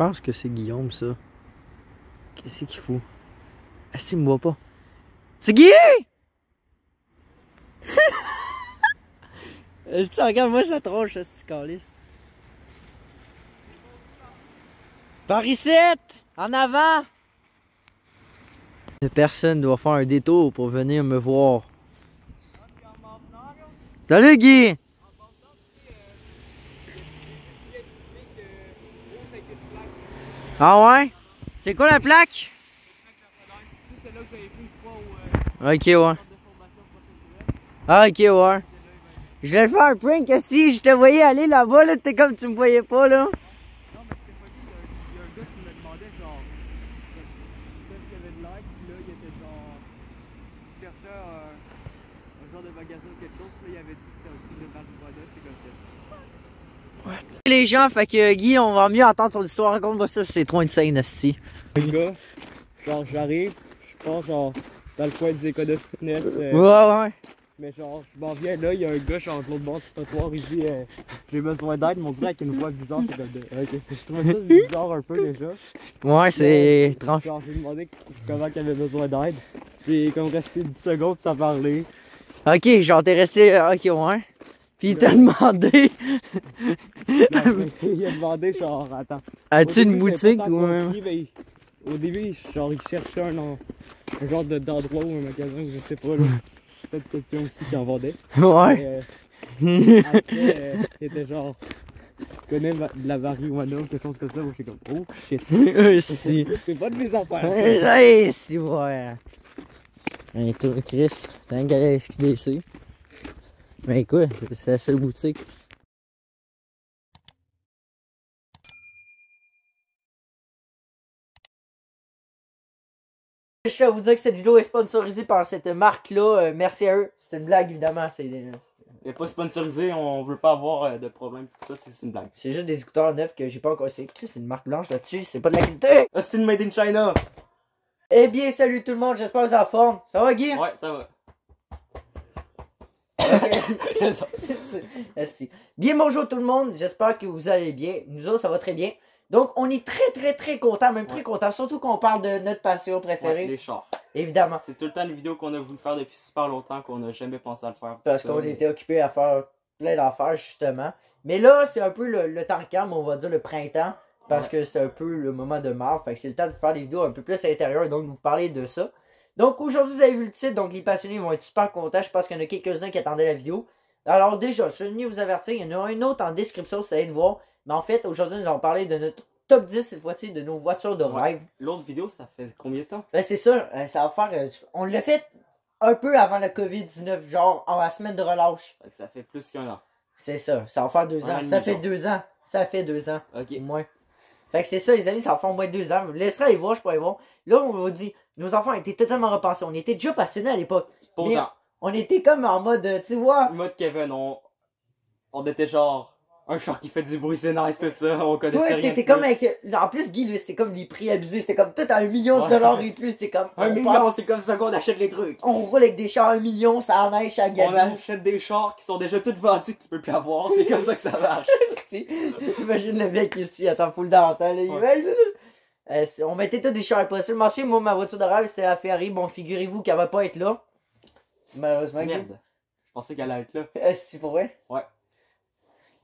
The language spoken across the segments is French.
pense que c'est Guillaume, ça. Qu'est-ce qu'il faut? Est-ce qu'il me voit pas? C'est Guy! Regarde-moi sa tronche, ce calice. Par ici! En avant! Personne doit faire un détour pour venir me voir. Salut Guy! Ah ouais? C'est quoi la plaque? Ok ouais. Ah ok ouais. Je vais faire un prank si je te voyais aller là-bas là, t'es comme tu me voyais pas là. Non, mais c'était pas lui, il y a un gars qui me demandait genre qu'est-ce qu'il y avait de l'air, puis là il était genre il cherchait un genre de magasin ou quelque chose, puis là il avait dit que c'était un truc de marijuana, c'est comme ça. What? Les gens, fait que Guy, on va mieux entendre son histoire, raconte-moi ça, c'est trop insane esti. Le gars, genre j'arrive, je pense genre dans le coin des écoles de fitness. Ouais. Mais genre, je m'en viens là, il y a un gars, genre, de l'autre bord du trottoir, il dit j'ai besoin d'aide, mais on dirait avec une voix bizarre, c'est comme de. Ok, je trouvais ça bizarre un peu déjà. Ouais, c'est étrange. Genre, j'ai demandé comment il avait besoin d'aide. J'ai comme resté 10 secondes sans parler. Ok, genre t'es resté. Ok, ouais. Puis il t'a demandé. Il a demandé, genre, attends. As-tu une boutique ou un. Au début, genre, il cherchait un genre d'endroit ou un magasin, je sais pas là. Peut-être quelqu'un aussi qui en vendait. Ouais. Après, il était genre, tu connais de la marijuana ou quelque chose comme ça, où je suis comme, oh shit. Si. C'est pas de mes affaires. Hey, si, ouais. Hey, toi, Chris, t'as un gars à SQDC. Mais quoi, c'est la seule boutique. Je tiens à vous dire que cette vidéo est sponsorisée par cette marque-là. Merci à eux. C'est une blague, évidemment. Il n'est pas sponsorisé, on veut pas avoir de problème. Tout ça, c'est une blague. C'est juste des écouteurs neufs que j'ai pas encore essayé. C'est une marque blanche là-dessus. C'est pas de la qualité. Ah, c'est une made in China. Eh bien, salut tout le monde. J'espère que vous êtes en forme. Ça va, Guy? Ouais, ça va. Bien, bonjour tout le monde. J'espère que vous allez bien. Nous autres, ça va très bien. Donc, on est très contents, même très contents. Surtout qu'on parle de notre passion préférée. Ouais, les chars. Évidemment. C'est tout le temps une vidéo qu'on a voulu faire depuis super longtemps, qu'on n'a jamais pensé à le faire. Parce qu'on était occupés à faire plein d'affaires, justement. Mais là, c'est un peu le temps calme, on va dire le printemps. Parce que c'est un peu le moment de mars. Fait que c'est le temps de faire des vidéos un peu plus à l'intérieur. Donc, vous parler de ça. Donc, aujourd'hui, vous avez vu le titre. Donc, les passionnés vont être super contents. Je pense qu'il y en a quelques-uns qui attendaient la vidéo. Alors, déjà, je suis venu vous avertir. Il y en a un autre en description, ça va de voir. Mais en fait, aujourd'hui, nous allons parler de notre top 10 cette fois-ci de nos voitures de rêve. L'autre vidéo, ça fait combien de temps? Ben, c'est ça. Ça va faire. On l'a fait un peu avant la COVID-19, genre en la semaine de relâche. Ça fait plus qu'un an. C'est ça. Ça va faire 2 ans. Ça fait 2 ans. Ça fait 2 ans. Ok. Au moins. Fait que c'est ça, les amis, ça va faire au moins 2 ans. Vous laisserez aller voir, je pourrais voir. Là, on vous dit, nos enfants étaient totalement repensés. On était déjà passionnés à l'époque. Pourtant. On était comme en mode, tu vois. Mode Kevin, on était genre. Un char qui fait du bruit, c'est nice, tout ça. On connaissait toi, rien. T'étais comme avec. En plus, Guy, lui, c'était comme des prix abusés. C'était comme tout à 1 million de dollars et plus. C'était comme. 1 million, c'est comme ça qu'on achète les trucs. On roule avec des chars 1 million, ça neige à Gabou. On achète des chars qui sont déjà tous vendus que tu peux plus avoir. C'est comme ça que ça marche. Imagine le mec ici, attends, full dental. On mettait tous des chars impossibles. Moi, ma voiture de rêve, c'était la Ferrari. Bon, figurez-vous qu'elle va pas être là. Malheureusement. Merde. Je pensais qu'elle allait être là. C'est pour vrai? Ouais.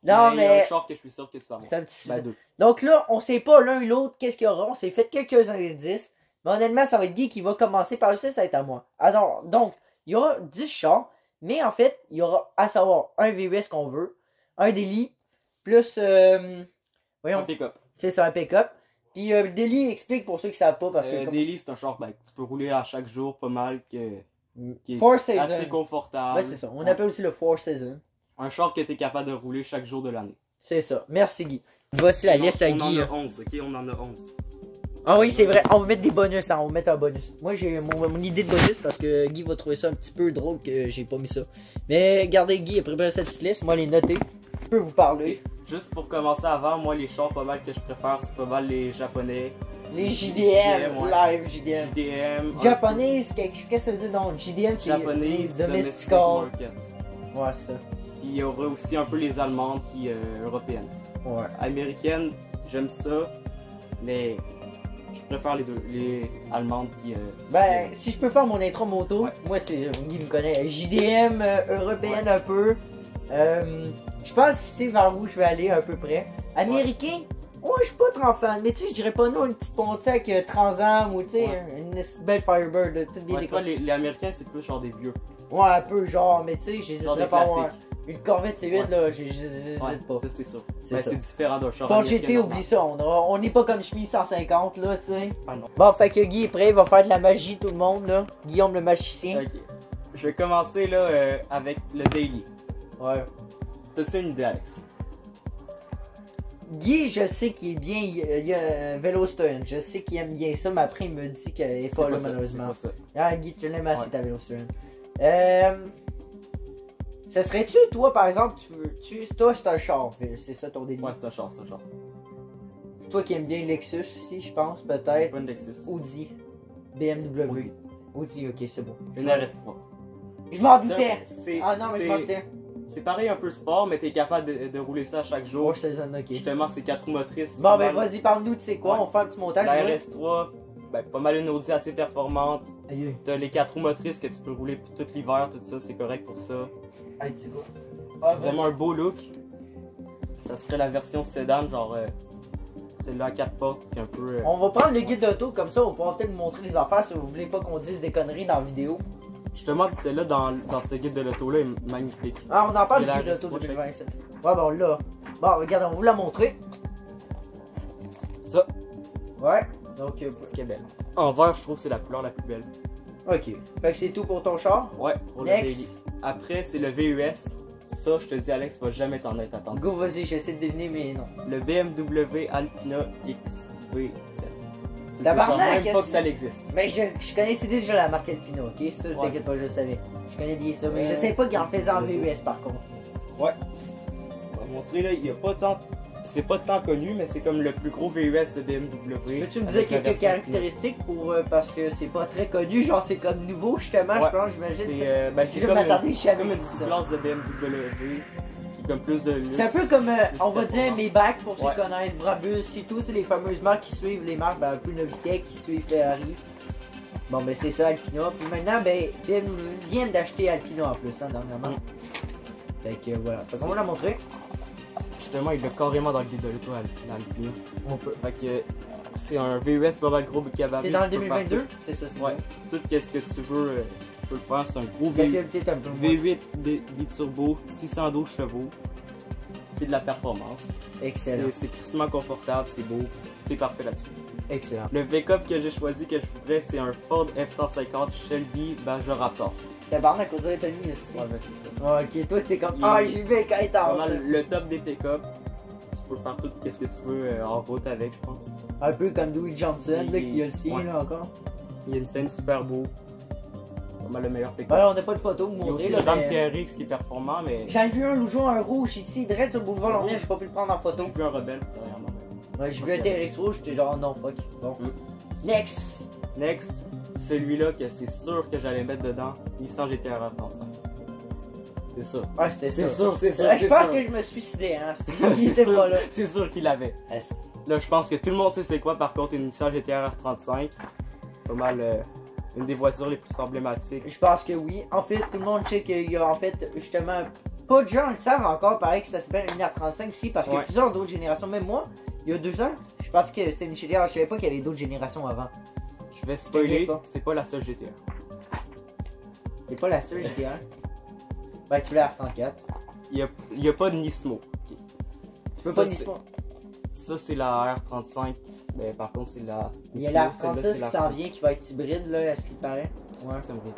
Non, mais. Il y a un char que je suis sûr que tu vas avoir. C'est un petit. Ben, 2. Donc là, on sait pas l'un et l'autre qu'est-ce qu'il y aura. On s'est fait quelques indices. Mais honnêtement, ça va être Guy qui va commencer. Par ça, ça va être à moi. Alors, donc, il y aura 10 chars. Mais en fait, il y aura à savoir un VUS qu'on veut, un Daily, plus. Voyons. Un pick-up. C'est ça, un pick-up. Puis Daily explique pour ceux qui savent pas. Parce que Daily, c'est un char que tu peux rouler à chaque jour pas mal. Qui est Four Seasons. assez confortable. Ouais, c'est ça. On appelle aussi le Four Seasons. Un char que tu es capable de rouler chaque jour de l'année. C'est ça. Merci Guy. Voici la liste à Guy. On en a 11, ok? On en a 11. Ah oui, c'est vrai. On va mettre des bonus. Hein. On va mettre un bonus. Moi, j'ai mon idée de bonus parce que Guy va trouver ça un petit peu drôle que j'ai pas mis ça. Mais regardez, Guy a préparé cette petite liste. Moi, elle est notée. Je peux vous parler. Okay. Juste pour commencer avant, moi, les chars pas mal que je préfère, c'est pas mal les japonais. Les JDM, ouais. Live JDM. JDM. Japonais, qu'est-ce que ça veut dire? Non, JDM, c'est les domestic market. Ouais, c'est ça. Puis il y aura aussi un peu les allemandes puis européennes. Ouais. Américaines, j'aime ça. Mais je préfère les deux, les allemandes puis. Ben, si je peux faire mon intro moto, Ouais. moi c'est, Guy me connaît, JDM, européenne un peu. Je pense qu'il sait vers où je vais aller à peu près. Américain, ouais, je suis pas trop fan, mais tu sais, je dirais pas non, une petite Pontiac Transam ou tu sais, Ouais. une belle Firebird, là, toutes Ouais, des toi, les Américains, c'est plus genre des vieux. Ouais, un peu genre, mais tu sais, Genre j'hésiterais des pas à avoir classiques. une Corvette C8 Ouais. là, j'hésite Ouais, pas. ça c'est sûr. C'est Ben, ça. c'est différent d'un char Ford américain GT, normal. oublie ça, on n'est pas comme Schmi 150 là, tu sais. Ah non. Bon, fait que Guy est prêt, il va faire de la magie tout le monde là. Guillaume le magicien. Ok. Je vais commencer là avec le daily. Ouais. T'as-tu une idée, Alex? Guy, je sais qu'il est bien, il y a un vélo stern. Je sais qu'il aime bien ça, mais après il me dit qu'il est pas là ça, malheureusement. c'est pas ça. Ah, Guy, tu l'aimes assez Ouais. ta vélo stern. Ce serait-tu, toi par exemple, toi c'est un char, c'est ça ton délire. Ouais, c'est un char, c'est un char. Toi qui aimes bien Lexus aussi, je pense, C'est peut-être. pas une Lexus. Audi, BMW. Audi. Audi, ok, c'est bon. Une RS3. Je m'en Ça, doutais. c'est- Ah non, mais je c'est- m'en doutais. C'est pareil un peu sport, mais t'es capable de rouler ça chaque jour. Force Season, ok. Justement, c'est 4 roues motrices. Bon, pas ben mal. vas-y, parle-nous de c'est quoi, Ouais. on fait un petit montage. La ouais. RS3, ben, pas mal une Audi assez performante. Aïe, T'as les 4 roues motrices que tu peux rouler tout l'hiver, tout ça, c'est correct pour ça. aïe, tu sais quoi. Ah, vas-y. Vraiment un beau look. Ça serait la version sédan, genre celle-là à 4 portes, puis un peu. On va prendre le guide d'auto, comme ça on pourra peut-être vous montrer les affaires si vous voulez pas qu'on dise des conneries dans la vidéo. Justement, celle-là dans ce guide de l'auto-là est magnifique. Ah, on en parle Et du la guide d'auto RS3, 2027. Ouais, bon, là. Bon, regarde, on va vous la montrer. Ça, Ouais, donc, c'est ce qui est belle. En vert, je trouve que c'est la couleur la plus belle. ok. Fait que c'est tout pour ton char. Ouais, pour le daily. Next. Après, c'est le VUS. Ça, je te dis, Alex, va jamais t'en être attendu. Go, vas-y, j'essaie de deviner, mais non. Le BMW Alpina XV7. C'est Tabarnak, même pas qu'est-ce que ça existe. Mais je connaissais déjà la marque Alpina, ok? Ça, Ouais. t'inquiète pas, je le savais. Je connais bien ça, mais je sais pas qu'il en faisait en VUS par contre. Ouais. On va montrer là, il y a pas tant. C'est pas tant connu, mais c'est comme le plus gros VUS de BMW. Peux-tu me dire avec la quelques version caractéristiques pour parce que c'est pas très connu, genre c'est comme nouveau justement, Ouais. je pense, j'imagine. C'est ben, Si c'est je m'attendais comme jamais une dit petite ça. classe de BMW. Qui comme plus de luxe. C'est un peu comme, on va Plus dire, performant. Maybach pour ceux Ouais. qui connaissent, Brabus et tout, tu sais, les fameuses marques qui suivent les marques, ben, un peu Novitec qui suivent Ferrari. Bon, ben c'est ça, Alpina. Puis maintenant, ben, BMW vient d'acheter Alpina en plus, hein, dernièrement. Fait que voilà. Fait qu'on va la montrer. Justement, il l'a carrément dans le guide de l'auto à l'Alpina. On peut. Fait que c'est un VUS pas mal gros gabarit. C'est dans le tu peux faire 2022? C'est ça, c'est tout. Ouais, tout ce que tu veux, tu peux le faire. C'est un gros La VUS. fiabilité est un peu moins. V8 biturbo, 612 chevaux. C'est de la performance. Excellent. C'est crissement confortable, c'est beau. Tout est parfait là-dessus. Excellent. Le V-Cup que j'ai choisi, que je voudrais, c'est un Ford F-150 Shelby Majoraptor. Tabarnak, on dirait Tony aussi. Ouais, ben c'est ça. Ah, ok, toi t'es comme. Il- Ah, j'ai vu quand il est Pas en ça. mal le top des pick-up. Tu peux faire tout ce que tu veux en route avec, je pense. Un peu comme Dewey Johnson, là, qui a le sien, Ouais. là encore. Il y a une scène super beau. Pas mal le meilleur pick-up. Ouais, on n'a pas de photo, vous Il y a montrer, aussi là. le Ram mais- TRX qui est performant, mais J'en ai vu un l'autre jour, un rouge ici, direct sur le boulevard Un Lormier, rouge? j'ai pas pu le prendre en photo. j'ai vu un rebelle dernièrement. Ouais, j'ai vu un TRX rouge, j'étais genre non, fuck. Bon. Next! Next, celui-là que c'est sûr que j'allais mettre dedans, Nissan GT-R 35. C'est ça. Ouais, c'était ça. C'est sûr, c'est sûr. Ouais, je c'est pense sûr. que je me suicidais, hein. Il C'est était sûr, pas là. c'est sûr qu'il l'avait. Yes. Là, je pense que tout le monde sait c'est quoi, par contre, une Nissan GT-R 35. Pas mal une des voitures les plus emblématiques. Je pense que oui. En fait, tout le monde sait qu'il y a en fait justement. Pas de gens le savent encore, pareil que ça s'appelle une R35 aussi, parce qu'il y a Ouais. plusieurs d'autres générations. Même moi, il y a 2 ans, je pense que c'était une GTR. Je savais pas qu'il y avait d'autres générations avant. Je vais niaise spoiler, pas. c'est pas la seule GT-R. C'est pas la seule GTR. Ben, tu l'as R34. Il y a pas de Nismo. Ok. Tu peux Ça, pas c'est- Nismo. Ça, c'est la R35. Mais par contre, c'est la. Il y a la Nismo, celle-là, R36 c'est la- qui s'en vient, qui va être hybride, là, à ce qu'il paraît. Ouais. Ça me dégoûte.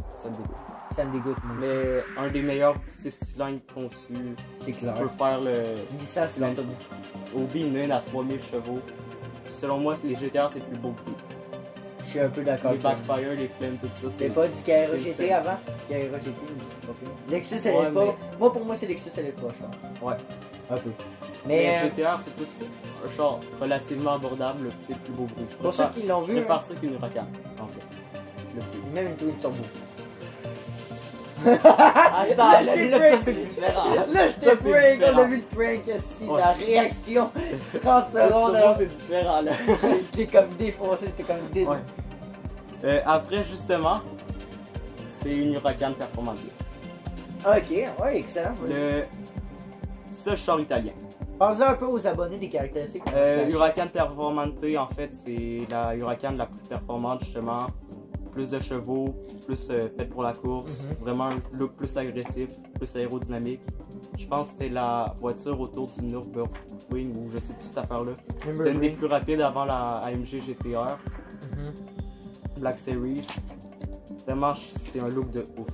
Ça me dégoûte, moi aussi. Mais un des meilleurs 6 cylindres conçus. C'est Tu clair. peux faire le. Nissan, c'est leur top. Obi, il y en a une à 3000 chevaux. Selon moi, les GTR, c'est plus beau que lui. Je suis un peu d'accord. Les backfire, les flammes, tout ça. C'était pas du Carrera c'est- GT c'est- avant? Carrera GT, mais c'est pas pire. Lexus Ouais, LFA. mais- Moi, pour moi, c'est Lexus LFA, je pense. Ouais. Un peu. Mais Mais GTR, c'est plus un char relativement abordable, c'est le plus beau bruit. pour ceux qui l'ont Je vu, préfère hein, ça qu'une Huracan. En fait. Le prix. même une Twin Turbo. Attends, Là, je t'ai là, prank. ça c'est différent. Là, je t'ai Ça, c'est prank, on a différent. vu le prank, esti, Ouais. la réaction, 30 secondes, Sûrement, c'est différent là. j'étais comme défoncé, j'étais comme défoncé. Ouais. Après, justement, c'est une Huracan Performante. Ok, ouais, excellent. vas-y. Le seul char italien. Parle-en un peu aux abonnés des caractéristiques. Huracan Performante, en fait, c'est la Huracan la plus performante, justement. Plus de chevaux, plus faite pour la course. Mhm. Vraiment un look plus agressif, plus aérodynamique. Je pense que c'était la voiture autour du Nürburgring ou je sais plus cette affaire-là. C'est une des plus rapides avant la AMG GTR, Black Series. Vraiment, c'est un look de ouf.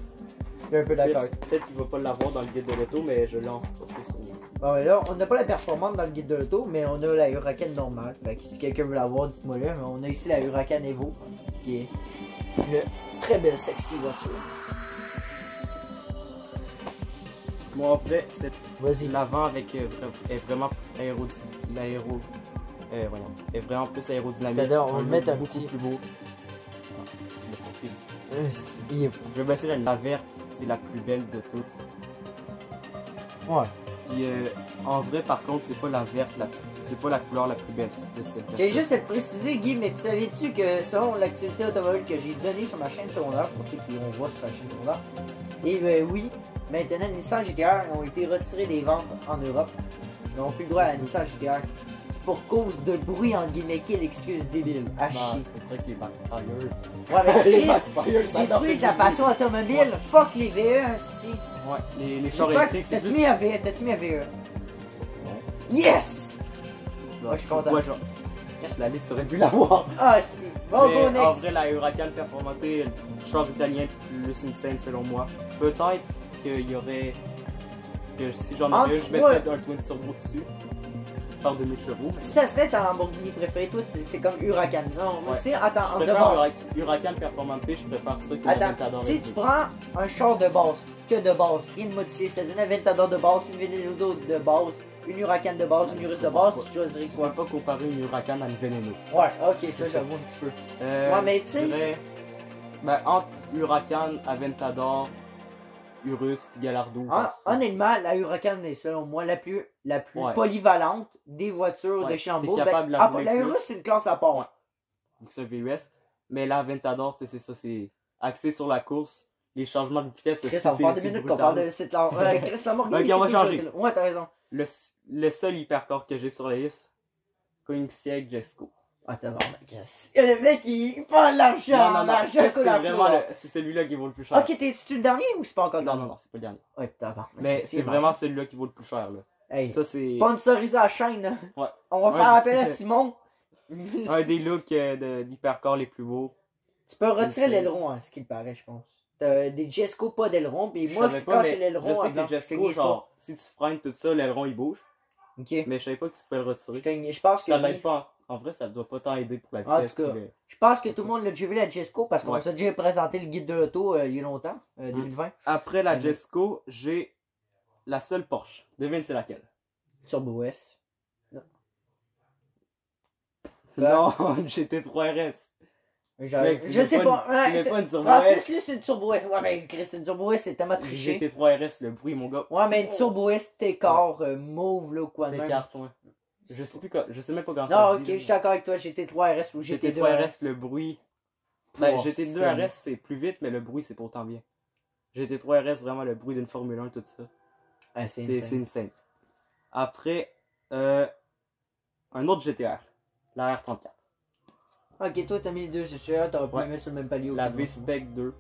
Je suis un peu d'accord. Peut-être qu'il va pas l'avoir dans le guide de l'auto, mais je l'ai en photo sur moi. Bon, mais là, on n'a pas la performante dans le guide de l'auto, mais on a la Huracan normale. Fait que si quelqu'un veut l'avoir, dites-moi le. Mais on a ici la Huracan Evo, qui est une très belle, sexy voiture. Moi, en vrai, Vas-y. l'avant avec est vraiment est vraiment plus aérodynamique. D'ailleurs, on va Un le mettre look un beaucoup petit- plus beau. Le focus. Il est... Je vais baisser la verte, c'est la plus belle de toutes. Ouais. Puis en vrai, par contre, c'est pas la verte, c'est pas la couleur la plus belle de cette J'ai verte. juste à te préciser, Guy, mais tu savais-tu que selon l'activité automobile que j'ai donnée sur ma chaîne secondaire, pour ceux qui vont voir sur la chaîne secondaire, et oui, maintenant Nissan GTR ont été retirés des ventes en Europe. Ils n'ont plus le droit à la Nissan GTR pour cause de bruit en guillemets, quelle excuse débile, à Non, chier. c'est vrai que les backfire. Ouais, mais Les Chris, backfire, ça détruisent la n'empêche passion automobile, fuck les VE, c'ti. Ouais, les chars J'espère électriques, que c'est t'as-tu plus... mis un VE, t'as-tu mis un VE? Yes! Moi, je suis content. Pourquoi, genre, la liste aurait pu l'avoir. Ah, c'ti. Bon, Mais go en next. vrai, la Huracan Performante, le char italien plus insane selon moi. Peut-être qu'il y aurait... Que si j'en Entre avais un, je toi- mettrais un twin turbo dessus. Faire 2000 chevaux. Ça serait ta Lamborghini préférée, toi, c'est comme Huracan. Non, mais Ouais. c'est, attends, Je de préfère base. Huracan Performante, je préfère ça que Attends, l'Aventador. si tu prends un char de base, que de base, rien de modifié, c'est-à-dire une Aventador de base, une Veneno de base, une Huracan de base, une Urus de base, tu choisirais Tu peux quoi? pas comparer une Huracan à une Veneno. Ouais, ok, ça j'avoue un petit peu. Ouais, mais tu sais, je dirais, ben, entre Huracan, Aventador, Urus puis Gallardo. genre, c'est- Honnêtement, la Huracan est selon moi la plus Ouais. polyvalente des voitures Ouais, de chez Lambo. t'es capable de la la rouler Urus plus. c'est une classe à part. Ouais. Vu que c'est un VUS. Mais la Aventador, tu sais, c'est ça, c'est axé sur la course. Les changements de vitesse, Chris, ça va faire 2 minutes qu'on parle de cette Chris Lamborghini. Ok, c'est on va toujours changer. été là. Ouais, t'as raison. Le seul hypercore que j'ai sur la liste, Koenigsegg Jesko. Ah, t'as vraiment. Le mec, il parle l'argent. Non, L'argent ça, coule c'est à vraiment flot. c'est celui-là qui vaut le plus cher. Ok, t'es-tu le dernier ou c'est pas encore le Non, dernier? non, c'est pas le dernier. Ouais, t'as Mais c'est vraiment celui-là qui vaut le plus cher, là. Hey, Ça, c'est sponsorisé la chaîne. Ouais. On va Ouais, faire mais- appel à Simon. un des looks d'hypercore les plus beaux. Tu peux retirer C'est- l'aileron, hein, ce qu'il paraît, je pense. T'as des Jesco pas d'aileron, puis Je moi, savais c'est pas, quand mais c'est l'aileron je sais que avant, les je te Jesko, niaise pas. genre, si tu freines tout ça, l'aileron il bouge. Ok. Mais je savais pas que tu pouvais le retirer. Je pense que Ça oui. l'aide pas. En vrai, ça doit pas tant aider pour la En vitesse. tout cas, puis le- Je pense que tout le monde l'a déjà vu la Jesco parce qu'on Ouais. s'est déjà présenté le guide de l'auto il y a longtemps, 2020. Après la Ouais. Jesko, j'ai la seule Porsche. Devine c'est laquelle. Turbo S. Non, GT3 RS. Mec, tu Je mets sais pas pas. une- Ouais, tu mets c'est- pas une Turbo Francis, S. lui, c'est une Turbo S. Ouais, mais Chris, une Turbo S, c'est tellement triché. GT3 RS, le bruit, mon gars. Ouais, mais une Turbo S, T-Car, mauve, là, ou quoi de Des même. cartes, ouais. Je sais plus quoi, je sais même pas comment Non, ça se ok, dit. je suis d'accord avec toi, GT3 RS ou GT2 GT3 RS. RS, le bruit. Ben, Oh, GT2 c'est- RS, c'est plus vite, mais le bruit, c'est pourtant bien. GT3 RS, vraiment le bruit d'une Formule 1, tout ça. Ah, c'est C'est insane. insane. Après, un autre GTR, la R34. Ok, toi, t'as mis les deux, c'est sûr, t'aurais pu Ouais. les mettre sur le même palier. La ok, V-Spec 2.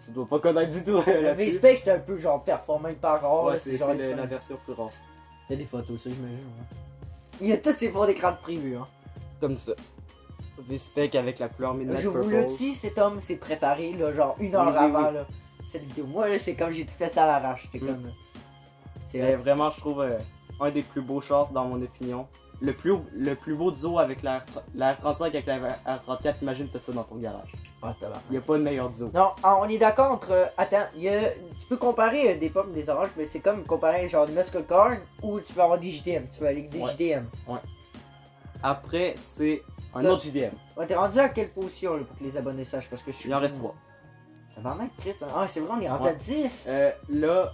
Tu dois pas connaître du tout. Le V-Spec, c'est un peu genre performant par rare, Ouais, là, c'est genre. la version plus rare. T'as des photos, ça, j'imagine. Ouais. Il y a tous ces fonds d'écran de prévu, hein. Comme ça. V-Spec avec la couleur Midnight Je vous Purple. le dis, cet homme s'est préparé, là, genre une heure Oui, oui, avant, oui. là, cette vidéo. Moi, là, c'est comme j'ai tout fait ça à l'arrache. J'étais Mm. comme. C'est Mais vrai. vraiment, je trouve un des plus beaux chars dans mon opinion. Le plus beau duo avec la R35 avec la R34, imagine t'as ça dans ton garage. Ah, tabarnak. Il n'y a pas de meilleur duo. Non, on est d'accord entre. Attends, tu peux comparer des pommes des oranges, mais c'est comme comparer genre des muscle corn ou tu vas avoir des JDM. Tu vas aller avec des Ouais. JDM. Après, c'est un T'as- autre JDM. Ouais, t'es rendu à quelle position là, pour que les abonnés sachent parce que je suis. Il en reste 3. Tabarnak, Chris. Ah, c'est vrai, on est rendu à 10. Là,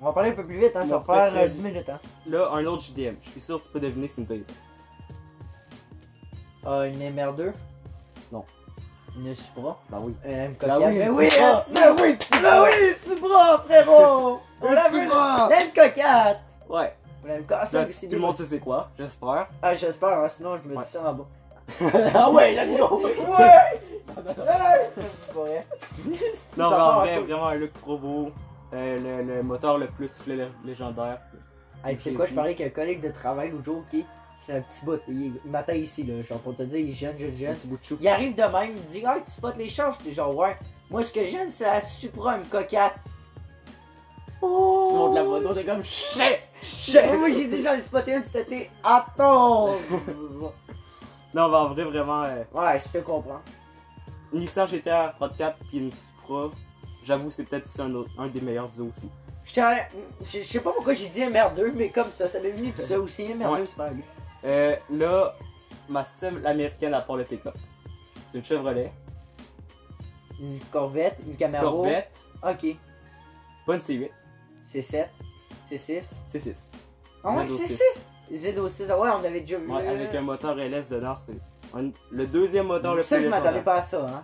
On va parler un peu plus vite, hein, ça Mon va faire préféré. 10 minutes. Hein. là, un autre JDM. Je suis sûr que tu peux deviner c'est une Toyota. Ah, une MR2. Non. Une Supra. Ben oui. Une M4. Ben oui, Mais une oui, Supra. ben oui, ben oui, Supra, frérot. On l'a vu, Supra. la M4. Ouais. La M4, Là, c'est tout le monde sait c'est quoi, j'espère. Ah, j'espère, hein, sinon je me Ouais. dis ça en bas. Ah ouais, let's go! Ouais! C'est pas vrai. Non, Ça mais en part vrai, un peu. vraiment un look trop beau. Le moteur le plus légendaire. Hey, tu sais quoi, je parlais avec un collègue de travail l'autre jour, ok? C'est un petit bout, il m'attend ici, là, genre pour te dire, il est jeune. Un petit bout de chou. Il arrive de même, il me dit, ah, tu spots les charges, t'es genre, ouais. Moi, ce que j'aime, c'est la Supra M4. Oh! Tu montes la moto, t'es comme Moi, j'ai dit, j'en ai spoté une, c'était attends! Non, mais en vrai, vraiment, Ouais, je te comprends. Nissan GTR 34 puis une Supra, j'avoue, c'est peut-être aussi un des meilleurs duos aussi. Je sais pas pourquoi j'ai dit MR2, mais comme ça m'est venu tout ça aussi, MR2, Ouais. c'est pas lui. Là, ma seule américaine à part le pick-up, c'est une Chevrolet, Une Corvette, une Camaro. Corvette, Ok. pas une C8, C7, C6. C6. Ah ouais, Z06. C6? Z06, ah ouais, on avait déjà vu. Ouais, avec un moteur LS dedans, c'est le deuxième moteur le Ça, plus je m'attendais légendaire. pas à ça, hein.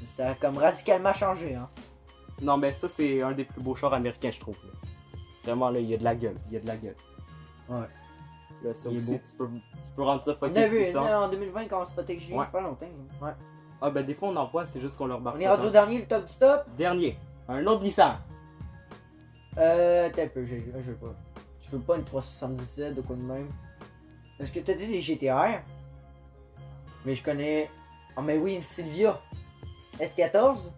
Ça a comme radicalement changé, hein. Non, mais ça, c'est un des plus beaux chars américains, je trouve. Là. Vraiment, là, il y a de la gueule. Ouais. Là, ça Il est aussi, beau. tu peux rendre ça On a fucking vu puissant. en 2020 quand on se potait que je viens, Ouais. ça fait longtemps. Ouais. Ah, ben, des fois, on en voit, c'est juste qu'on le remarque. On est pas rendu au tant. dernier, le top du top. Dernier. Un autre Nissan. T'as un peu, je veux pas. Je veux pas une 370Z ou quoi de même. Est-ce que t'as dit des GTR? Mais je connais. Ah, mais oui, une Silvia. S14?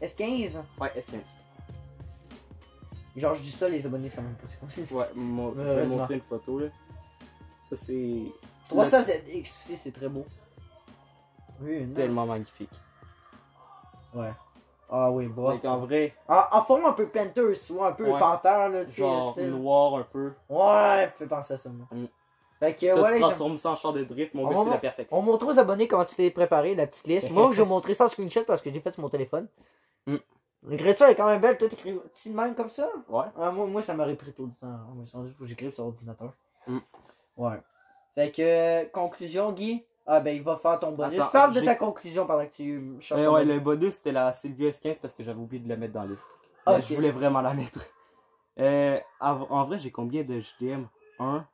S15? Ouais, S15. Genre, je dis ça, les abonnés, ça même pas c'est quoi. Ouais, je vais Heureusement. montrer une photo, là. Ça, c'est 300ZX aussi, c'est très beau. Oui, non. tellement magnifique. Ouais. Ah oui, bon. Donc, en vrai, En forme un peu Panther, tu vois, un peu Ouais. panthère, là, tu sais. genre style. noir un peu. Ouais, fait penser à ça, moi. Mm. Fait que, Ça, voilà, tu les transformes ça en char de drift, mon On gars, va c'est la voir. perfection. On montre aux abonnés comment tu t'es préparé, la petite liste. Moi, je vais montrer ça en screenshot parce que j'ai fait sur mon téléphone. Mm. L'écriture est quand même belle. Toi, t'écris-tu de même comme ça? Ouais. Ah, moi, ça m'aurait pris tout le temps. Moi, faut que j'écrive sur ordinateur. Mm. Ouais. Fait que, conclusion, Guy. Ah, ben, il va faire ton bonus. Attends, Parle de j'ai- ta conclusion pendant que tu cherches ton Ouais, bonus. le bonus, c'était la Silvia S15 parce que j'avais oublié de la mettre dans la liste. Ok. Mais je voulais vraiment la mettre. En vrai, j'ai combien de JDM? 1,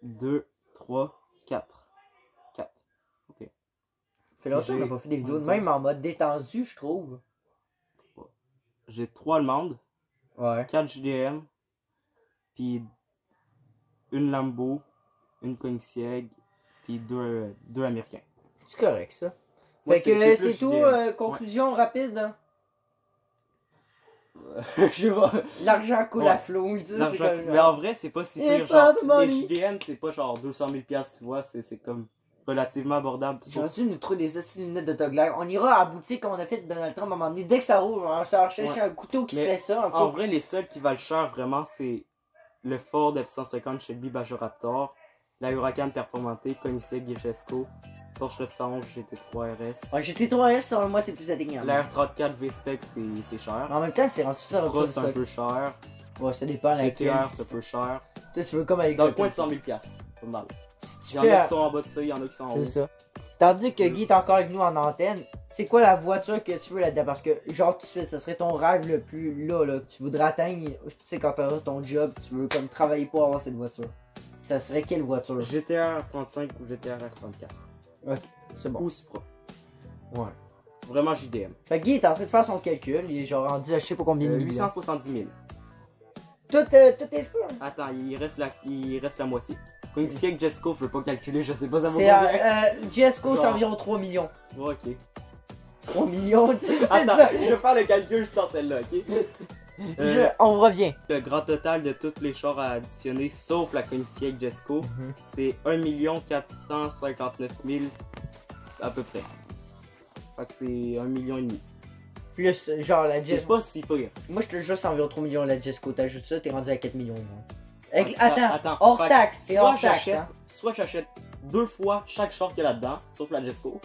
2, 3, 4. 4. Ok. Fait longtemps qu'on n'a j'ai- pas fait des vidéos de Ouais. même en mode détendu, je trouve. J'ai 3 allemandes, Ouais. 4 JDM, puis une Lambo, une Koenigsegg, puis 2 américains. C'est correct, ça. Ouais, Fait que c'est c'est plus tout. JDM. Conclusion rapide. hein. Je sais pas. L'argent coule Ouais. à flot, il dit, c'est L'argent- comme... Mais en vrai, c'est pas si It's pire. Genre, not money. les JDM, c'est pas genre 200 000 $, tu vois, c'est comme relativement abordable. J'ai dû nous trouver des hosties de lunettes de Togler. On ira à la boutique comme on a fait de Donald Trump à un moment donné. Dès que ça roule, on va chercher Ouais. un couteau qui se Mais fait ça. En vrai, les seuls qui valent cher vraiment, c'est le Ford F-150 Shelby Majoraptor, la Huracan Performante, Koenigsegg Gesco, Porsche 911 GT3 RS. Ouais, GT3S, selon moi, c'est plus atteignable. La R34 V-Spec, c'est cher. Mais en même temps, c'est rendu tout Cross, c'est un peu cher. Ouais, ça dépend à laquelle. GTR, c'est un peu cher. Toi, tu veux comme avec Dans le le coin de 100 000 $. Pas mal. Si Il tu y en fais... a qui sont en bas de ça, il y en a qui sont en C'est haut. ça. Tandis que Guy est encore avec nous en antenne, c'est quoi la voiture que tu veux là-dedans? Parce que, genre, tout de suite, ce serait ton rêve le plus là, que tu voudrais atteindre. Tu sais, quand t'auras ton job, tu veux comme travailler pour avoir cette voiture. Ça serait quelle voiture? GTR 35 ou GTR 34. Ok, c'est bon. Ou Supra. Ouais. Vraiment JDM. Fait que Guy est en train de faire son calcul. Il est genre rendu à je sais pas combien de millions. 870 000. Tout est sûr. Attends, il reste la moitié. Koenigsegg Gesco, je veux pas calculer, je sais pas ça vaut C'est combien. Jesco, c'est Genre. environ 3 millions. Ouais, ok. 3 millions, tu sais, Attends, ça. je vais faire le calcul sans celle-là, ok? On revient. Le grand total de tous les chars à additionner, sauf la Koenigsegg Gesco, c'est 1 459 000 à peu près. Fait que c'est 1,5 million. Plus, genre, la C'est Jesco. pas si pire. Moi, je te jure, c'est environ 3 millions la Jesco. T'ajoutes ça, t'es rendu à 4 millions. moi. Avec... Ça- Attends, hors fait que taxe, c'est hors taxe. j'achète- Hein. Soit j'achète 2 fois chaque char qu'il y a là-dedans, sauf la Gesco,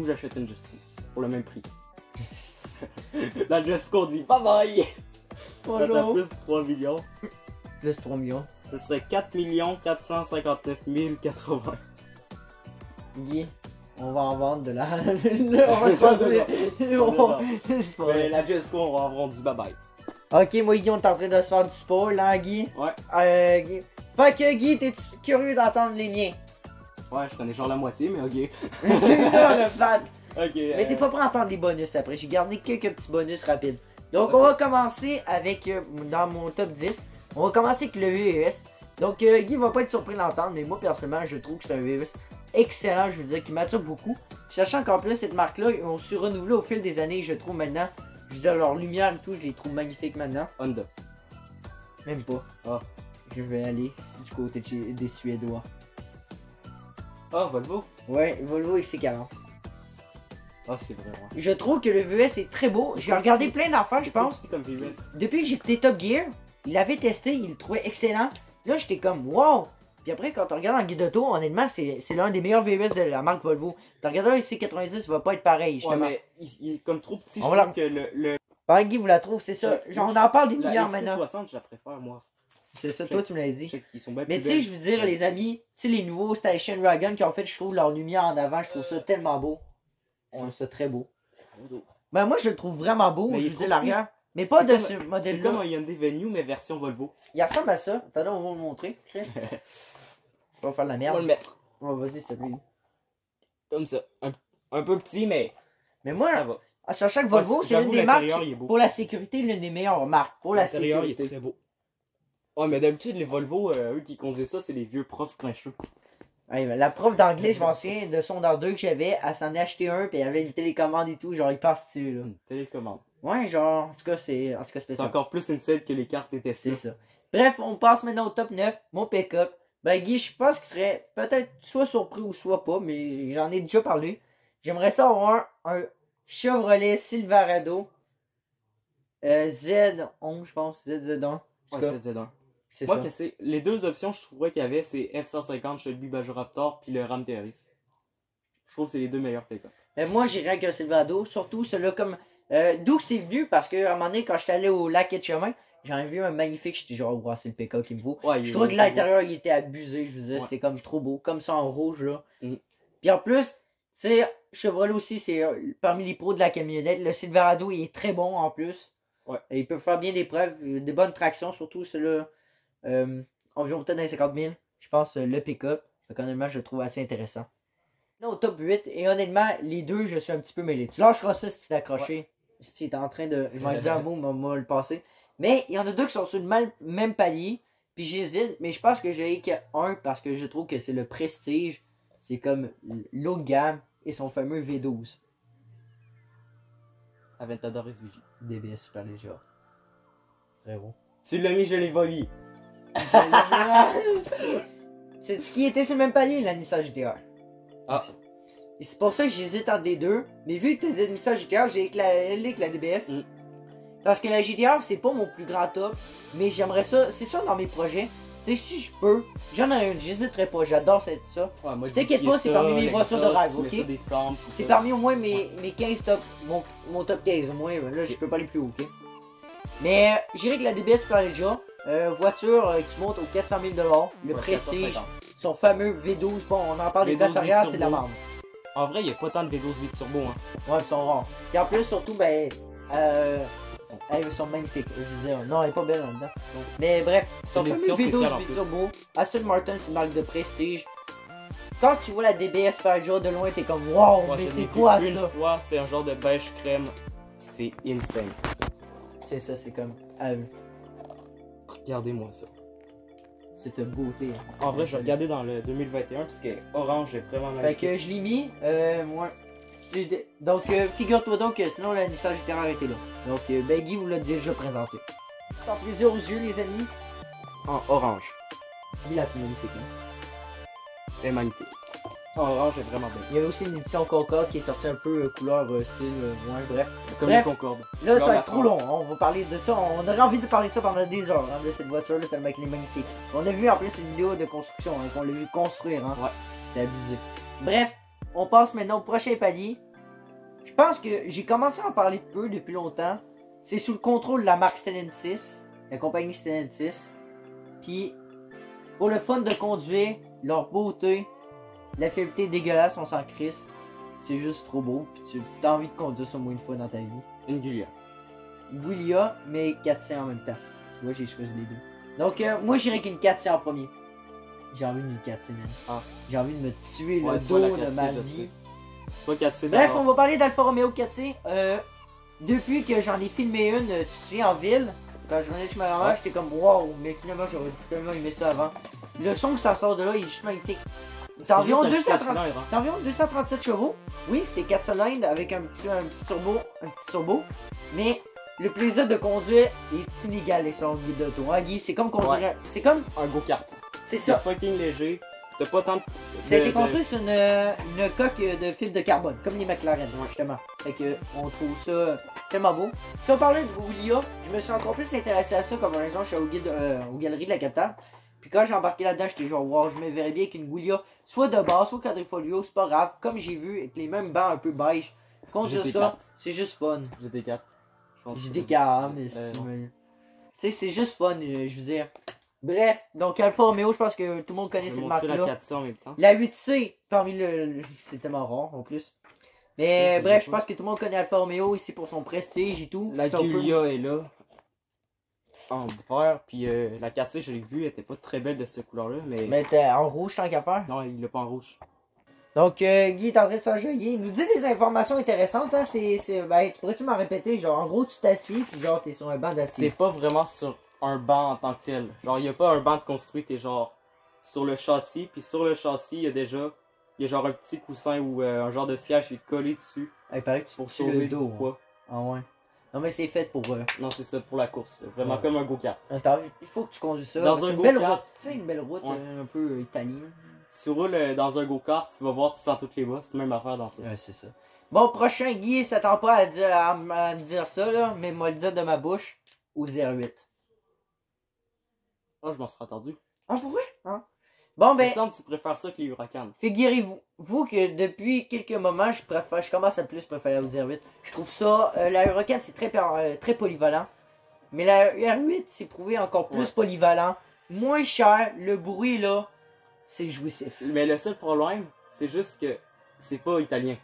ou j'achète une Gesco pour le même prix. La Jesco dit bye bye! Bonjour. Plus 3 millions. Plus 3 millions. Ce serait 4 459 080. Guy, on va en vendre de la. On va se passer. C'est pas Mais vrai. la Jesco, on dit bye bye. Ok, moi et Guy, on est en train de se faire du sport là, Guy. Ouais. Guy. Fait que Guy, t'es curieux d'entendre les miens? Ouais, je connais genre la moitié, mais ok. C'est ça le fat. Ok. Mais t'es pas prêt à entendre les bonus après. J'ai gardé quelques petits bonus rapides. Donc, on va commencer avec, dans mon top 10, on va commencer avec le VUS. Donc, Guy va pas être surpris d'entendre, mais moi, personnellement, je trouve que c'est un VUS excellent, je veux dire, qui m'attire beaucoup. Sachant qu'en plus, cette marque-là, ils ont su renouveler au fil des années, je trouve maintenant. Je veux dire, leur lumière et tout, je les trouve magnifiques maintenant. Honda. Même pas. Ah. Je vais aller du côté des Suédois. Ah, Volvo. Ouais, Volvo XC40. Ah, c'est vrai, ouais. Je trouve que le VUS est très beau. J'ai regardé plein d'affaires, je pense. C'est comme VUS. Depuis que j'ai écouté Top Gear, il l'avait testé, il le trouvait excellent. Là, j'étais comme wow! Puis après, quand tu regardes en guide auto, honnêtement, c'est l'un des meilleurs VUS de la marque Volvo. Tu regardes un XC90, il va pas être pareil, justement. Ouais, mais il est comme trop petit, je On va trouve que le... Pareil, Guy, vous la trouvez, c'est ça. Genre, on en parle des lumières La maintenant. XC60, je la préfère, moi. C'est ça, toi, tu me l'as dit. Je sais qu'ils sont bien Mais plus tu sais, belles. je veux dire, les amis, tu sais, les nouveaux Station Wagon qui ont fait, je trouve leur lumière en avant, je trouve ça tellement beau. On trouve ça très beau. Ben, moi, je le trouve vraiment beau, Mais il je est veux trop dire, l'arrière. Mais pas C'est de comme- ce C'est modèle-là. comme un Hyundai Venue, mais version Volvo. Il ressemble à ça. Attendez, on va vous le montrer, Chris. On va faire de la On va merde. le mettre Oh, vas-y, s'il te plaît. comme ça. Un peu petit, mais Mais moi, ça va. à sachant que Volvo, Ouais, c'est l'une j'avoue, des marques, l'intérieur, il est beau. pour la sécurité, l'une des meilleures marques. Pour la L'intérieur, il sécurité. était très beau. Ouais, mais d'habitude, les Volvo, eux qui conduisent ça, c'est les vieux profs grincheux. Ouais, ben, la prof d'anglais, je m'en souviens, de son dans 2 que j'avais, elle s'en est acheté un, puis elle avait une télécommande et tout, genre, il passe dessus, là. Une télécommande. Ouais, genre, en tout cas, c'est C'est spécial. encore plus inside que les cartes des Tesla. C'est ça. Bref, on passe maintenant au top 9, mon pick-up. Ben, Guy, je pense qu'il serait peut-être soit surpris ou soit pas, mais j'en ai déjà parlé. J'aimerais ça avoir un Chevrolet Silverado Z11, je pense, ZZ1. En tout Ouais, cas, c'est dedans. c'est Moi, ça. que c'est les deux options, je trouverais qu'il y avait, c'est F-150 Shelby Majoraptor puis le Ram TRX. Je trouve que c'est les deux meilleurs pick-up. Mais moi, j'irais avec un Silverado, surtout celui-là comme... D'où c'est venu, parce qu'à un moment donné, quand j'étais allé au lac et de chemin, j'en ai vu un magnifique, j'étais genre, wow, c'est le PK qu'il me faut. Ouais, il Je est trouvais que vraiment l'intérieur, il était abusé, je vous disais, Ouais. c'était comme trop beau, comme ça en rouge, là. Mm. Puis en plus, tu sais, Chevrolet aussi, c'est parmi les pros de la camionnette. Le Silverado, il est très bon en plus. Ouais. Et il peut faire bien des preuves, des bonnes tractions, surtout celui-là, environ peut-être dans les 50 000. Je pense le pick-up. Fait qu'honnêtement, je le trouve assez intéressant. Là, au top 8, et honnêtement, les deux, je suis un petit peu mêlé. Tu lâcheras ça si tu es accroché. Si tu es en train de. Je vais dire un mot, moi le passer. Mais il y en a deux qui sont sur le même palier. Puis j'hésite, mais je pense que j'ai qu'un parce que je trouve que c'est le Prestige. C'est comme l'eau de gamme et son fameux V12. Aventador SVJ. DBS Super Léger. Frérot. Tu l'as mis, je l'ai volé. C'est ce qui était sur le même palier, la Nissan GTR. Ah. Et c'est pour ça que j'hésite entre les deux. Mais vu que tu as dit Nissan GTR, j'ai avec la DBS. Mm. Parce que la GTR, c'est pas mon plus grand top. Mais j'aimerais ça. C'est ça dans mes projets. Tu sais, si je peux, j'en ai une, j'hésiterai pas. J'adore ça. Ouais, moi, T'inquiète pas, c'est parmi mes voitures de rêve, ok? Des flammes, tout C'est ça. parmi au moins mes 15 top. Mon top 15 au moins. Là, je peux pas aller plus haut, ok? Mais j'irai avec la DBS Superleggera. Voiture qui monte aux 400 000 $. Le Ouais, Prestige. 450. Son fameux V12. Bon, on en parle des V12 places arrière, c'est de la turbo. merde. En vrai, il n'y a pas tant de V12 8 turbo, hein. Ouais, ils sont rares. Et en plus, surtout, ben. Ils sont magnifiques. Je veux dire, non, elle est pas belle en dedans. Mais bref, son une fameux édition spéciale en V12 plus. turbo. Aston Martin, c'est une marque de prestige. Quand tu vois la DBS Superleggera de loin, t'es comme wow, Moi, mais je c'est l'ai quoi vu ça? Une fois, c'était un genre de beige crème. C'est insane. C'est ça, c'est comme. Regardez-moi ça. C'est une beauté. Hein. En vrai, je vais regarder dans le 2021 parce que orange est vraiment Fait magnifique. que je l'ai mis, moi. Donc, figure-toi donc que sinon la Nissan GTR était là. Donc, ben Guy vous l'a déjà présenté. C'est un plaisir aux yeux, les amis. En orange. Guy la plus magnifique. Hein. C'est magnifique. En orange est vraiment belle. Il y avait aussi une édition Concorde qui est sortie un peu couleur style, ouais, bref. Comme Bref. les Concorde. Là, ça Dans va la être trop long. France. Hein. On va parler de ça. On aurait envie de parler de ça pendant des heures, hein, de cette voiture-là, tellement qu'elle est magnifique. On a vu en plus une vidéo de construction, hein, qu'on l'a vu construire. Hein. Ouais. C'est abusé. Bref, on passe maintenant au prochain palier. Je pense que j'ai commencé à en parler de peu depuis longtemps. C'est sous le contrôle de la marque Stellantis, la compagnie Stellantis. Puis, pour le fun de conduire, leur beauté, la fiabilité dégueulasse, on s'en crisse. C'est juste trop beau. Puis tu as envie de conduire ça au moins une fois dans ta vie. Une Giulia. Giulia, mais 4C en même temps. Tu vois, j'ai choisi les deux. Donc, moi, j'irais qu'une 4C en premier. J'ai envie d'une 4C, man. Ah. J'ai envie de me tuer Ouais, le toi, la dos de 4C, ma je vie. sais. Toi, 4C Bref, d'abord. on va parler d'Alfa Romeo 4C. Depuis que j'en ai filmé une, tu te souviens, en ville, quand je venais chez ma maman, Ouais. j'étais comme wow, mais finalement j'aurais tellement aimé ça avant. Le son que ça sort de là, il est juste magnifique. T'as environ, juste un petit 230 cylindre, hein. t'as environ 237 chevaux. Oui, c'est 4 cylindres avec un petit turbo. Mais le plaisir de conduire est inégalé sur un guide d'auto. Hein, Guy, c'est comme conduire. Ouais. C'est comme. Un go-kart. C'est C'est ça. fucking léger. T'as pas tant de. Ça a été construit sur une coque de fibre de carbone, comme les McLaren, justement. Fait que on trouve ça tellement beau. Si on parlait de Giulia, je me suis encore plus intéressé à ça, comme par exemple, je suis aux galeries de la capitale. Puis quand j'ai embarqué là-dedans, j'étais genre, wow, je me verrais bien avec une Giulia, soit de base, soit quadrifolio, c'est pas grave. Comme j'ai vu, avec les mêmes bancs un peu beige. Conduire GT4. ça, c'est juste fun. GT4. J'ai des carams, mais tu sais, c'est juste fun, je veux dire. Bref, donc Alfa Romeo, je pense que tout le monde connaît Je vais cette montrer la marque-là. 400 en même temps. La 8C, parmi c'est tellement rare en plus. Mais Oui, bref, oui. je pense que tout le monde connaît Alfa Romeo ici pour son prestige et tout. La Si on peut- Giulia est là. En vert. Puis la 4C, je l'ai vue, elle était pas très belle de cette couleur-là. Mais t'es en rouge tant qu'à faire. Non, il l'a pas en rouge. Donc Guy est en train de s'enjailler. Il nous dit des informations intéressantes. Hein? Ben, pourrais-tu m'en répéter? Genre, en gros, tu t'assis, puis genre, t'es sur un banc T'es d'acier. pas vraiment sur un banc en tant que tel. Genre, il y a pas un banc de construit, t'es genre sur le châssis. Puis sur le châssis, il y a déjà. Il y a genre un petit coussin ou un genre de siège qui est collé dessus Ah, il paraît que tu pour tues sauver le du dos. Hein. poids. Ah ouais. Non, mais c'est fait pour. Non, c'est ça, pour la course. Vraiment Ouais. comme un go-kart. Il faut que tu conduises ça. Dans C'est un une belle go-kart. route. Tu sais, une belle route Ouais. un peu italienne. Si tu roules dans un go-kart, tu vas voir, tu sens toutes les bosses. Même affaire dans ça. Ouais, c'est ça. Bon, prochain, Guy s'attend pas à me dire ça, là, mais moi le dire de ma bouche, ou 08. Oh, je m'en serais attendu. Ah, pour vrai? Hein? Bon, Il ben, me semble que tu préfères ça que les Huracan. figurez-vous que depuis quelques moments, je commence à plus préférer la 08. Je trouve ça, la Huracan, c'est très polyvalent. Mais la R8, c'est prouvé encore plus Ouais. polyvalent. Moins cher, le bruit, là, c'est jouissif. Mais le seul problème, c'est juste que c'est pas italien.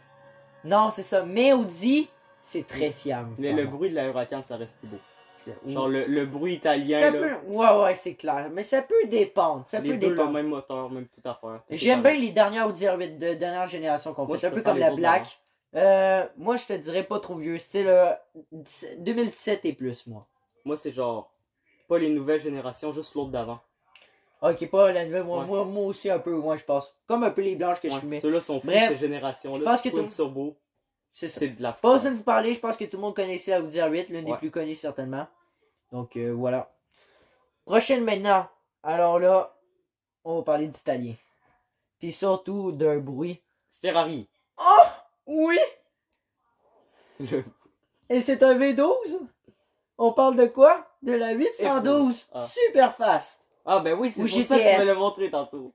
Non, c'est ça. Mais Audi, c'est très fiable. Mais le bruit de la Huracan, ça reste plus beau. C'est- Genre le bruit italien, ça là. peut... Ouais, c'est clair. Mais ça peut dépendre. Ça Les peut deux, le dépendre. même moteur, même toute affaire. Tout est J'aime bien pareil. les dernières Audi R8 de dernière génération qu'on Moi, fait. je Un peu préfère comme les la autres Black. Moi, je te dirais pas trop vieux. Style 2017 et plus, moi. Moi, c'est genre, pas les nouvelles générations, juste l'autre d'avant. Ok, pas la nouvelle. Moi, Ouais. moi aussi un peu, moi, je pense. Comme un peu les blanches que je Ouais, fumais. ceux-là sont fous, Bref, ces générations-là. je pense que Twin tout- turbo, C'est ça. c'est de la Pas France. besoin de vous parler, je pense que tout le monde connaissait la Audi R8, l'une des Ouais. plus connues certainement. Donc voilà. Prochaine maintenant. Alors là, on va parler d'italien. Puis surtout d'un bruit. Ferrari. Oh! Oui! Le- Et c'est un V12? On parle de quoi? De la 812. Ah. Super fast. Ah ben oui, c'est Ou pour ça que tu GTS. me l'as montré tantôt.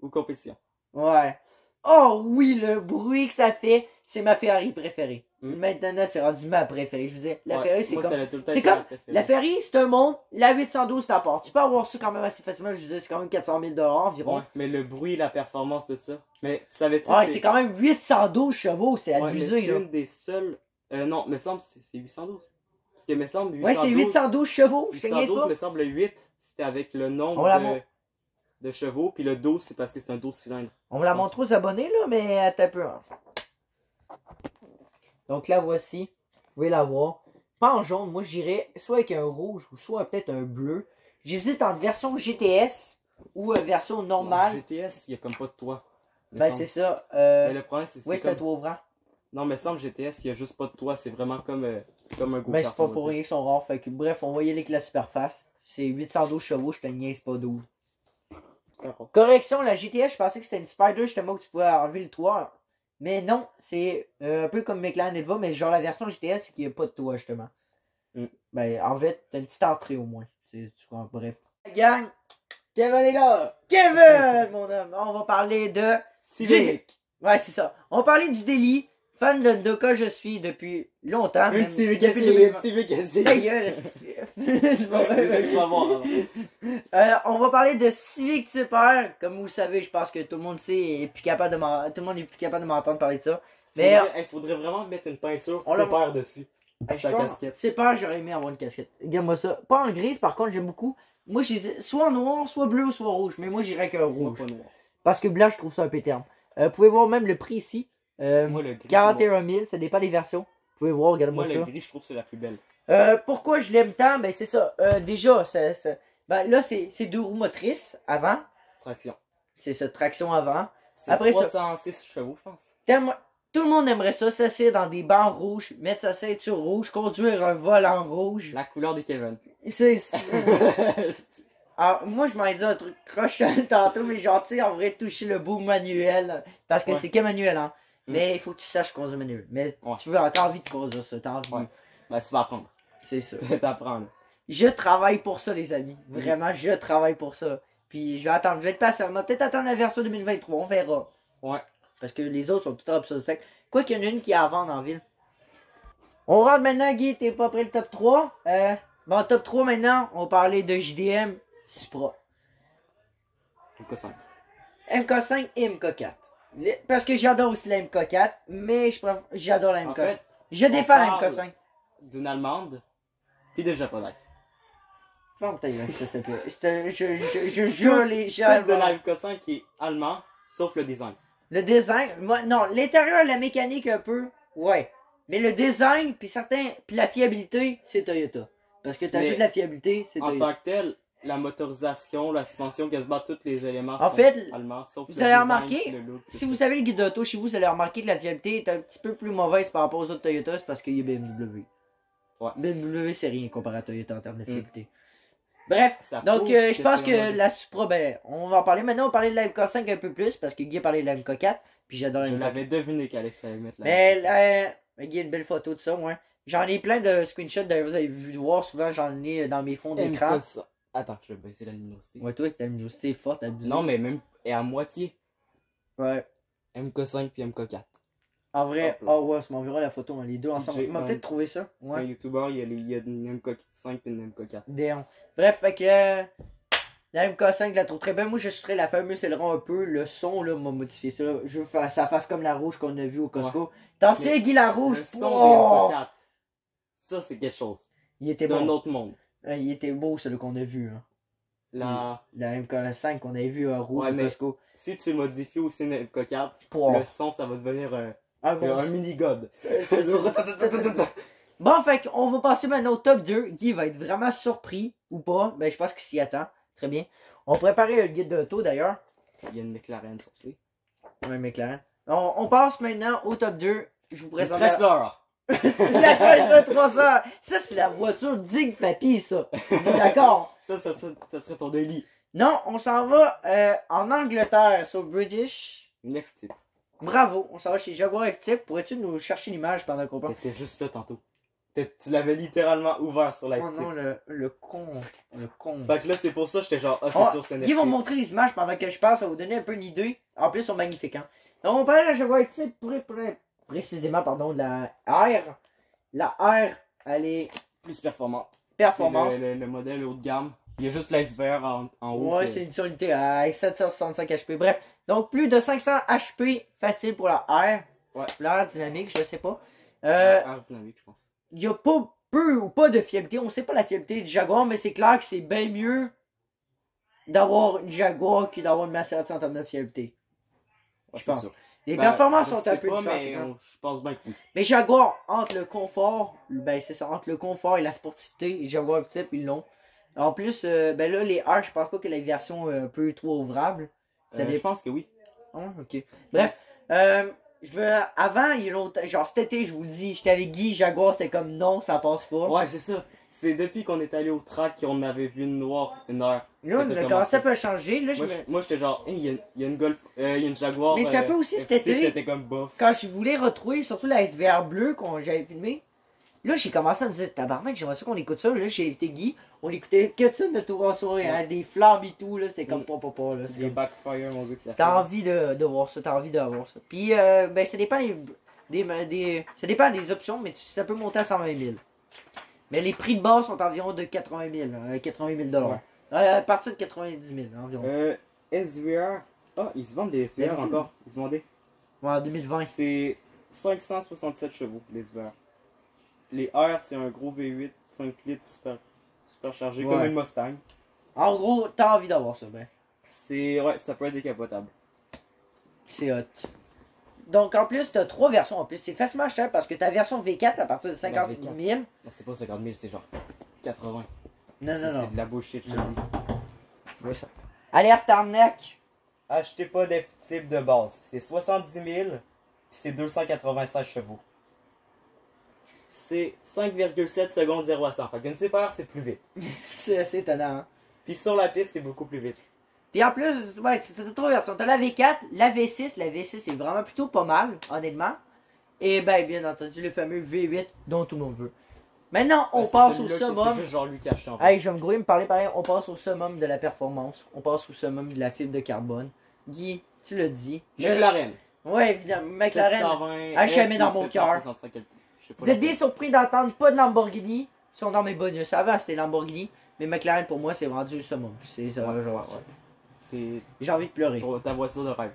Ou compétition. Ouais. Oh oui, le bruit que ça fait, c'est ma Ferrari préférée. Hmm. Maintenant, c'est rendu ma préférée. Je vous dis, la Ouais, Ferrari, c'est moi, comme... ça l'a tout le temps c'est été comme ma préférée. La Ferrari, c'est un monde. La 812, c'est à part. Tu peux avoir ça quand même assez facilement. Je veux dire, c'est quand même 400 000 environ. Ouais, mais le bruit, la performance de ça. Mais savais-tu Ouais, c'est quand même 812 chevaux. C'est Ouais, mais abusé, c'est là. une des seules. Non, me semble c'est 812. Parce que me semble 812. Ouais, c'est 812 chevaux. Je te niaise 812, pas. me semble le 8, c'était avec le On nombre la de chevaux, puis le 12, c'est parce que c'est un 12 cylindres. On me la montre aux abonnés, là, mais attends un peu. Hein. Donc là, voici. Vous pouvez la voir. Pas en jaune. Moi, j'irais soit avec un rouge ou soit peut-être un bleu. J'hésite entre version GTS ou version normale. GTS, il y a comme pas de toit. me Ben, semble. c'est ça. Mais le problème, c'est Oui, c'est c'est un comme... toit ouvrant. Non, mais semble GTS, il y a juste pas de toit. C'est vraiment comme un go-kart. Mais c'est pas on va pour dire. rien qu'ils sont rares. Fait que, bref, on va y aller avec la Superfast. C'est 812 chevaux, je te niaise pas 12. D'accord. Correction, la GTS, je pensais que c'était une Spider justement où tu pouvais enlever le toit. Mais non, c'est un peu comme McLaren Elva, mais genre la version GTS, c'est qu'il n'y a pas de toit justement. Mm. Ben, en fait, t'as une petite entrée au moins. Tu vois, bref. Gang, Kevin est là! Kevin, mon homme! On va parler de... Civic. Ouais, c'est ça. On va parler du délit. Fan de Doka, je suis depuis longtemps. Un même petit depuis VKC. Ta gueule, c'est pas vrai. On va parler de Civic Super. Comme vous le savez, je pense que tout le monde sait et tout le monde est plus capable de m'entendre parler de ça. Mais Il faudrait vraiment mettre une peinture On l'a- Super dessus. Sa casquette. Super, j'aurais aimé avoir une casquette. Regarde-moi ça. Pas en grise, par contre, j'aime beaucoup. Moi, soit en noir, soit bleu, soit rouge. Mais moi, j'irais qu'un Moi, rouge. pas noir. Parce que blanc, je trouve ça un peu terme. Vous pouvez voir même le prix ici. Moi, le gris. 41 000, ça dépend des versions. Vous pouvez voir, regardez-moi Moi, ça. le gris, je trouve que c'est la plus belle. Pourquoi je l'aime tant? Ben, c'est ça. Déjà, ben, là, c'est 2 roues motrices avant. Traction. C'est ça, traction avant. C'est Après ça- 306 chevaux, je pense. Tout le monde aimerait ça, s'asseoir dans des bancs rouges, mettre sa ceinture rouge, conduire un volant rouge. La couleur des Kevin. C'est. Alors, moi, je m'en ai dit un truc croche tantôt, mais genre, tu sais, en vrai, toucher le bout manuel. Parce que Ouais. c'est que manuel, hein. Mm. Mais il faut que tu saches conduire manuel. Mais Ouais. tu veux, t'as envie de conduire ça, t'as envie. Ouais. Ben, tu vas apprendre. C'est ça. T'apprends, là. Je travaille pour ça, les amis. Vraiment, je travaille pour ça. Puis je vais attendre, je vais être patient. On va peut-être attendre la version 2023, on verra. Ouais. Parce que les autres sont tout obsolètes. Quoi qu'il y en a une qui est à vendre en ville. On rentre maintenant, Guy, t'es pas prêt le top 3? Bon, top 3 maintenant, on va parler de JDM Supra. MK5. MK5 et MK4. Parce que j'adore aussi la MK4, mais j'adore la MK5. En fait, je défends la parle- MK5. d'une allemande, puis de japonaise. Ferme ta gueule, s'il te plaît. Je jure les gens. Tout de la MK5 qui est allemand, sauf le design. Le design, moi, non, l'intérieur, la mécanique un peu, ouais. Mais le design, puis la fiabilité, c'est Toyota. Parce que t'as Mais juste de la fiabilité, c'est En Toyota. tant que tel, la motorisation, la suspension, quasiment tous les éléments En sont fait, allemands, sauf vous le avez design, remarqué, le look. Si vous avez le guide d'auto chez vous, vous allez remarquer que la fiabilité est un petit peu plus mauvaise par rapport aux autres Toyota, c'est parce qu'il y a BMW. Ouais. BMW, c'est rien comparé à Toyota en termes de fiabilité. Bref, Ça donc prouve je pense c'est que vraiment- la Supra, ben, on va en parler maintenant, on va parler de la MK5 un peu plus, parce que Guy a parlé de la MK4, puis j'adore la Je MK4. l'avais deviné qu'Alex allait mettre la Mais Guy a une belle photo de ça, moi. J'en ai plein de screenshots, d'ailleurs, vous avez vu de voir, souvent j'en ai dans mes fonds d'écran. MK5. Attends, je vais baisser la luminosité. Ouais, toi, ta luminosité est forte, abusée. Non, mais même est à moitié. Ouais. MK5 puis MK4. En vrai, Hop là. oh ouais, tu m'enverras la photo, les deux ensemble. On va peut-être trouver ça. C'est un Ouais. YouTuber, il y a une MK5 et une MK4. Déon. Bref, fait que la MK5, je la trouve très bien. Moi, je serais la fameuse aileron un peu. Le son, là, m'a modifié ça. Je veux que ça fasse comme la rouge qu'on a vue au Costco. T'en sais, Mais Guy, la rouge? Le son Oh! des MK4, ça c'est quelque chose. Il était C'est un bon. autre monde. Il était beau, celui qu'on a vu. Hein. La... La MK5 qu'on avait vu rouge Ouais, au mais- Costco. Si tu modifies aussi une MK4, Pour le son ça va devenir un bon un mini-god. Bon, fait qu'on va passer maintenant au top 2. Guy va être vraiment surpris ou pas. Ben, je pense qu'il s'y attend. Très bien. On va préparer le guide de l'auto d'ailleurs. Il y a une McLaren sur C. Ouais, McLaren. On passe maintenant au top 2. Je vous présente Chrysler. la Chrysler 300. Ça, c'est la voiture digne papy, ça. On est d'accord. Ça serait ton délit. Non, on s'en va en Angleterre, sur British. Une F-type. Bravo, on s'en va chez Jaguar F-Type. Pourrais-tu nous chercher l'image pendant qu'on parle? T'étais juste là tantôt. Tu l'avais littéralement ouvert sur la Oh F-type. non, le con. Le con. Fait que là, c'est pour ça que j'étais genre, ah, c'est Oh, sûr, c'est une Guy va me F-type. montrer les images pendant que je parle, ça va vous donner un peu une idée. En plus, ils sont magnifiques. Hein? Donc, on parle de la Jaguar F-Type précisément pardon, de la R. La R, elle est Plus performant. performance. C'est le modèle haut de gamme. Il y a juste l'SVR en haut. Ouais, que- c'est une édition limitée avec 765 HP. Bref, donc plus de 500 HP facile pour la R. Ouais. La R dynamique, je sais pas. Aerodynamique, je pense. Il y a pas peu ou pas de fiabilité. On sait pas la fiabilité du Jaguar, mais c'est clair que c'est bien mieux d'avoir une Jaguar que d'avoir une Maserati en termes de fiabilité. Ouais, Je c'est pense. sûr. Les Ben, performances je sont sais un peu pas, différentes. mais c'est clair. je pense bien que oui. Mais Jaguar, entre le confort, ben c'est ça, entre le confort et la sportivité, les Jaguar type, ils l'ont. En plus, ben là, les R, je pense pas que la version un peu trop ouvrable. Ça Je dépend. pense que oui. Ah, ok. Bref, avant, il y a longtemps, genre cet été, je vous le dis, j'étais avec Guy, Jaguar, c'était comme non, ça passe pas. Ouais, c'est ça. C'est depuis qu'on est allé au track qu'on avait vu une noire une heure. Là, T'as le commencé. concept a changé. Là, Moi, j'étais genre, hey, il y a une Golf, il y a une Jaguar. Mais c'était un peu aussi cet FC, été. T'étais comme bof. quand je voulais retrouver surtout la SVR bleue qu'on j'avais filmé, là, j'ai commencé à me dire, tabarnak, j'aimerais ça qu'on écoute ça. Là, j'ai invité Guy, on écoutait que ça de tout en soirée, hein, des flammes et tout, là, c'était comme pas, là. C'est Des comme... backfire, mon gars, que ça fait. T'as envie de voir ça, t'as envie de voir ça. Puis, ben, ça dépend Ça dépend des options, mais ça peut monter à 120 000. Mais les prix de base sont environ de 80 000. 80 000 Ouais. À partir de 90 000 environ. SVR. Ah, ils se vendent des SVR encore. Ils se vendaient. Ouais, en 2020. C'est 567 chevaux, les SVR. Les R, c'est un gros V8, 5 litres, super chargé, Ouais. comme une Mustang. En gros, t'as envie d'avoir ça, ben. Ouais, ça peut être décapotable. C'est hot. Donc en plus, t'as 3 versions en plus. C'est facilement achetable parce que ta version V4 à partir de 50 000. Non, c'est pas 50 000, c'est genre 80. Non. C'est de la bullshit, je te dis. Ouais, ça. Alerte arnaque. Achetez pas des types de base. C'est 70 000, puis c'est 296 chevaux. C'est 5,7 secondes 0 à 100. Fait qu'une CPR, c'est plus vite. C'est assez étonnant. Hein? Puis sur la piste, c'est beaucoup plus vite. Puis en plus, ouais, c'est 3 versions. T'as la V4, la V6. La V6 est vraiment plutôt pas mal, honnêtement. Et ben, bien entendu, le fameux V8 dont tout le monde veut. Maintenant, on passe au summum. C'est juste genre lui qui achète en fait. Hey, je vais me grouiller, me parler pareil. On passe au summum de la performance. On passe au summum de la fibre de carbone. Guy, tu l'as dit. McLaren. Ouais, évidemment. McLaren. 720, Ah, je suis aimé dans mon cœur. 765 LT. Je sais pas Vous êtes la bien peine. surpris d'entendre pas de Lamborghini. Ils sont dans mes bonus. Avant, c'était Lamborghini. Mais McLaren, pour moi, c'est rendu le summum. C'est ça, Ouais, genre. ouais. C'est J'ai envie de pleurer. ta voiture de rêve.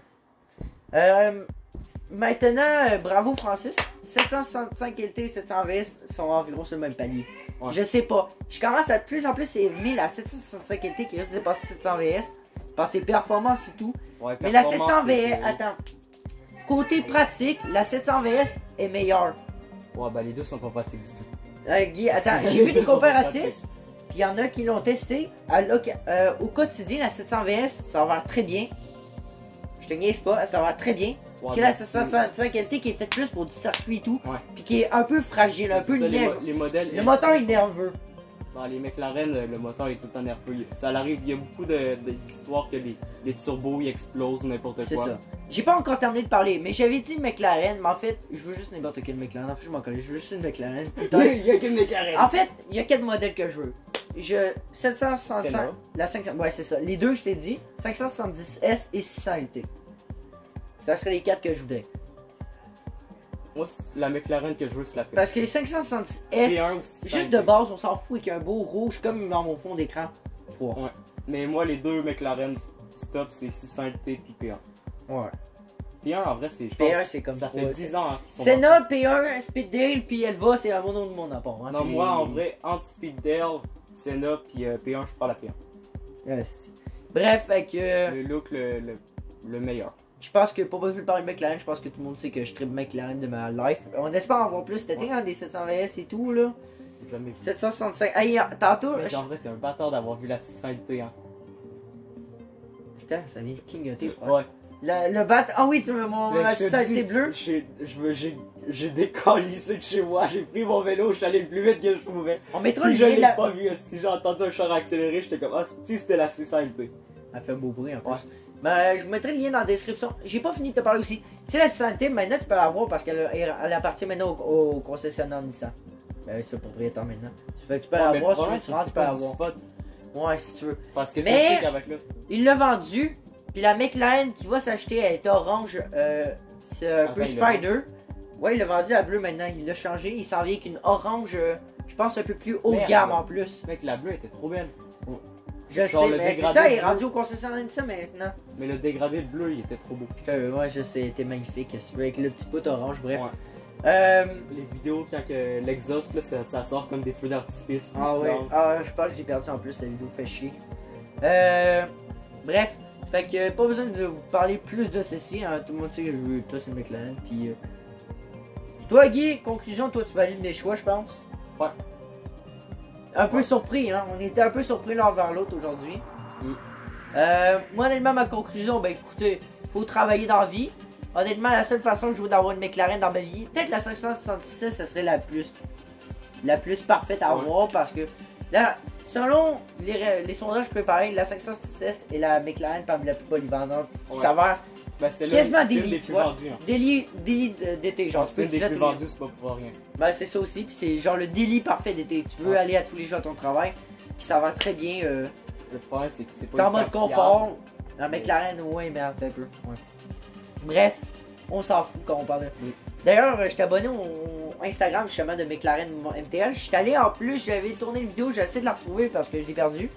Maintenant, bravo Francis. 765 LT, 700 VS sont environ sur le même palier. Ouais. Je sais pas. Je commence à de plus en plus aimer la 765 LT qui risque de dépasser 700 VS. Par ses performances et tout. Ouais, Mais la performance, 700 c'est- VS, attends. Côté pratique, la 700 VS est meilleure. Ouais, bah les deux sont pas pratiques du tout. Guy, attends, j'ai vu des comparatifs. Puis il y en a qui l'ont testé. Au quotidien, la 700 VS, ça va très bien. Je te niaise pas, ça va très bien. Ouais, Puis mais la c'est- 765 LT qui est faite plus pour du circuit et tout. Ouais. Puis qui est un peu fragile, un C'est peu ça, nerveux. les modèles. Le moteur est nerveux. Dans les McLaren, le moteur est tout le temps nerveux. Ça arrive, il y a beaucoup d'histoires que les turbos ils explosent ou n'importe C'est quoi. ça. J'ai pas encore terminé de parler, mais j'avais dit McLaren, mais en fait, je veux juste n'importe quel McLaren. En fait, je m'en connais, je veux juste une McLaren. Putain. Il y a qu'une McLaren. En fait, il y a 4 modèles que je veux. 765, Senna. la 500, ouais c'est ça. Les deux je t'ai dit, 570S et 600 LT. Ça serait les 4 que je voudrais. Moi, la McLaren que je veux, c'est la Parce que les 570S, P1 aussi. juste de base, on s'en fout avec un beau rouge comme dans mon fond d'écran. Ouais. Mais moi, les deux McLaren stop, c'est 600 LT puis P1. Ouais. P1, en vrai, c'est. je P1, pense, c'est comme ça trois, fait c'est- 10 ans hein, qu'ils sont Senna, P1, Speeddale, puis Elva, c'est un nom de mon apport. Hein, Non, c'est- moi, en vrai, anti-Speeddale, Senna, puis P1, je parle à P1. Yes. Bref, fait que Le look, le meilleur. je pense que pas besoin de parler de McLaren, je pense que tout le monde sait que je tripe McLaren de ma life. On espère en voir plus cet été, Ouais. hein, des 700 VS et tout, là. Jamais vu. 765. Hey, tantôt. Mec, en vrai, t'es un bâtard d'avoir vu la 600 LT, hein. Putain, ça vient clignoter, frère. Ouais. Le bat. Ah oui, tu veux mon Mec, je te ça a dis, été bleu. J'ai décalissé de chez moi, j'ai pris mon vélo, je suis allé le plus vite que je pouvais. On mettra Puis le je lien de l'ai la. pas vu, si j'ai entendu un char accéléré, j'étais comme, ah, si c'était la 600 LT. Elle fait un beau bruit en plus. Ouais. Mais je vous mettrai le lien dans la description. J'ai pas fini de te parler aussi. Tu sais, la 600 LT, maintenant tu peux l'avoir parce elle appartient maintenant au concessionnaire Nissan. Ben, c'est le propriétaire maintenant. Tu fais que tu peux Ouais, mais le l'avoir, problème, tu c'est rentres, que tu c'est peux pas du l'avoir. spot. Ouais, si tu veux. Parce que tu Mais- sais qu'avec là. Il l'a vendu. Puis la McLaren qui va s'acheter, elle est orange. C'est un peu Attends, il l'a Spider. Ouais, il l'a vendu à bleu maintenant. Il l'a changé. Il s'en vient avec une orange, je pense, un peu plus haut de Merde. gamme en plus. Mec, la bleue était trop belle. Je Genre sais, le mais c'est dégradé ça, il est bleu. rendu au concessionnaire Nissan maintenant. Mais le dégradé bleu, il était trop beau. Ouais, je sais, il était magnifique. Qu'est-ce que tu veux, avec le petit bout orange, bref. Ouais. Les vidéos, quand que l'exhaust, là, ça sort comme des feux d'artifice. Ah ouais, Genre, je pense que j'ai perdu en plus, la vidéo fait chier. Bref, fait que pas besoin de vous parler plus de ceci, hein. Tout le monde sait que je veux, toi c'est McLaren, puis... Toi Guy, conclusion, toi tu valides mes choix je pense? Ouais. Un peu Ouais. surpris, hein, on était un peu surpris l'un vers l'autre aujourd'hui. Mm. Moi honnêtement ma conclusion, ben écoutez, faut travailler dans la vie. Honnêtement la seule façon que je veux d'avoir une McLaren dans ma vie, peut-être la 566 ça serait la plus parfaite à Ouais. avoir parce que là, selon les sondages préparés, la 566 et la McLaren parmi la plus polyvalente qui Ouais. s'avère Ben, c'est quasiment une délit, des tu plus vois. vendues. Hein. délit d'été, genre C'est une des plus vendues, c'est pas pour rien. Ben c'est ça aussi, puis c'est genre le délit parfait d'été. Tu veux Ouais. aller à tous les jours à ton travail, puis ça va très bien. Le problème, c'est que c'est pas T'es en une mode carte confort. La McLaren, ouais, mais un peu. Ouais. Bref, on s'en fout quand on parle de. Oui. D'ailleurs, je t'ai abonné au Instagram justement de McLaren MTL. Je suis allé en plus, j'avais tourné une vidéo, j'essaie de la retrouver parce que je l'ai perdue.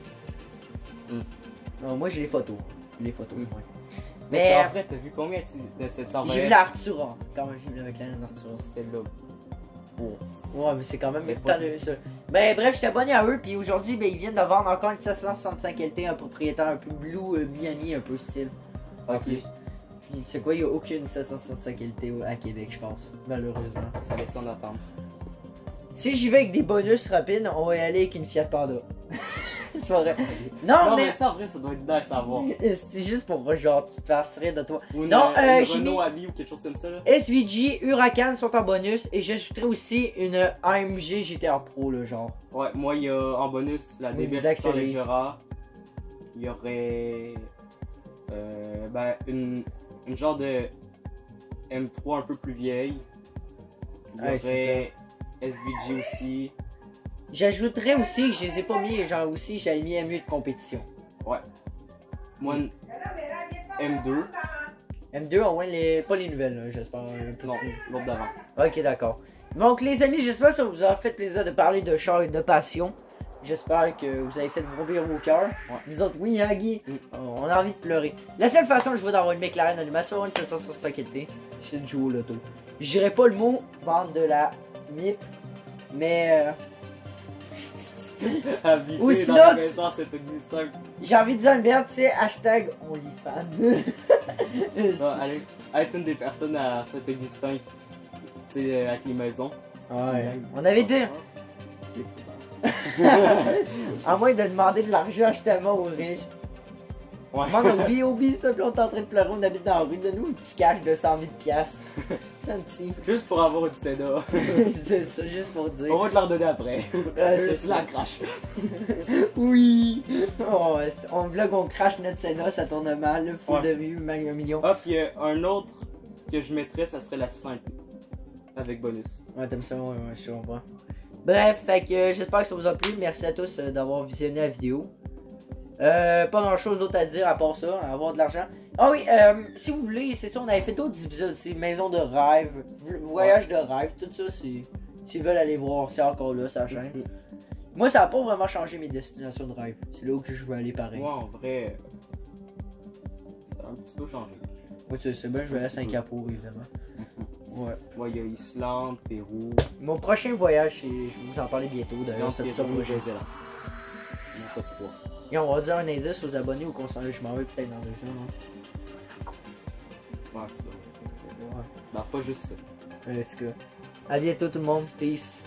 Moi j'ai les photos. Ouais. Mais après, t'as vu combien de 720 J'ai vu l'Artura. Quand même, j'ai vu le McLaren Artura. Celle-là. Ouais, mais c'est quand même tant de ça. Ben bref, je suis abonné à eux, puis aujourd'hui, ben, ils viennent de vendre encore une 765 LT, un propriétaire un peu blue Miami, un peu style. Ok. Puis tu sais quoi, il n'y a aucune 765 LT à Québec, je pense, malheureusement. Fallait s'en attendre. Si j'y vais avec des bonus rapides, on va y aller avec une Fiat Panda. C'est pas vrai. Non, mais ça en vrai, ça doit être nice à voir. C'est juste pour genre, tu te fasses rire de toi. Ou une, non, une j'ai Renault Ali ou quelque chose comme ça là. SVG, Huracan sont en bonus et j'ajouterai aussi une AMG GTR Pro, le genre. Ouais, moi il y a en bonus la DBS Leggera. Il y aurait ben une genre de M3 un peu plus vieille. Il y aurait SVG aussi. J'ajouterais aussi que je les ai pas mis, genre aussi j'avais mis MU de compétition. Ouais. Moi M2. M2, au moins pas les nouvelles, j'espère. Non, l'autre d'avant. Ok, d'accord. Donc les amis, j'espère que ça vous a fait plaisir de parler de char et de passion. J'espère que vous avez fait vomir au cœur. Ouais. Les autres, oui, hein, Guy? On a envie de pleurer. La seule façon que je veux d'avoir une McLaren animation, une 765 LT, c'est de jouer au loto. Je dirais pas le mot vendre de la MIP, mais ou sinon, j'ai envie de dire une merde, tu sais, hashtag OnlyFans. Allez, être une des personnes à Saint-Augustin, tu sais, avec les maisons. Ouais. On avait dit. À moins de demander de l'argent justement aux riches. Ouais. Demande Obi, s'il te plaît, on est en train de pleurer, on habite dans la rue, donne-nous un petit cash de 100 000 piastres. C'est un petit. Juste pour avoir une Senna. C'est ça, juste pour dire. On va te la redonner après. C'est la crash. Oui. Oh, on vlog, on crash notre Senna, ça tourne mal, là, full de vues, même 1 million. Ah, puis un autre que je mettrais, ça serait la 5 avec bonus. Ouais, t'aimes ça, ouais, je comprends. Bref, fait que j'espère que ça vous a plu. Merci à tous d'avoir visionné la vidéo. Pas grand chose d'autre à dire à part ça, avoir de l'argent. Ah oui, si vous voulez, c'est ça, on avait fait d'autres épisodes, c'est maison de rêve, voyage de rêve, tout ça, s'ils veulent aller voir, c'est encore là, sa chaîne. Moi, ça a pas vraiment changé mes destinations de rêve. C'est là où je veux aller pareil. Moi, en vrai, ça a un petit peu changé. Ouais, tu sais bien, je vais aller à Singapour, évidemment. Ouais. Moi, il y a Islande, Pérou. Mon prochain voyage, je vais vous en parler bientôt, d'ailleurs, c'est un projet. Il n'y a pas de poids. Et on va dire un indice aux abonnés ou qu'on s'en je m'en vais peut-être dans 2 jours. Ouais. Bah, pas juste ça. Let's go. À bientôt tout le monde. Peace.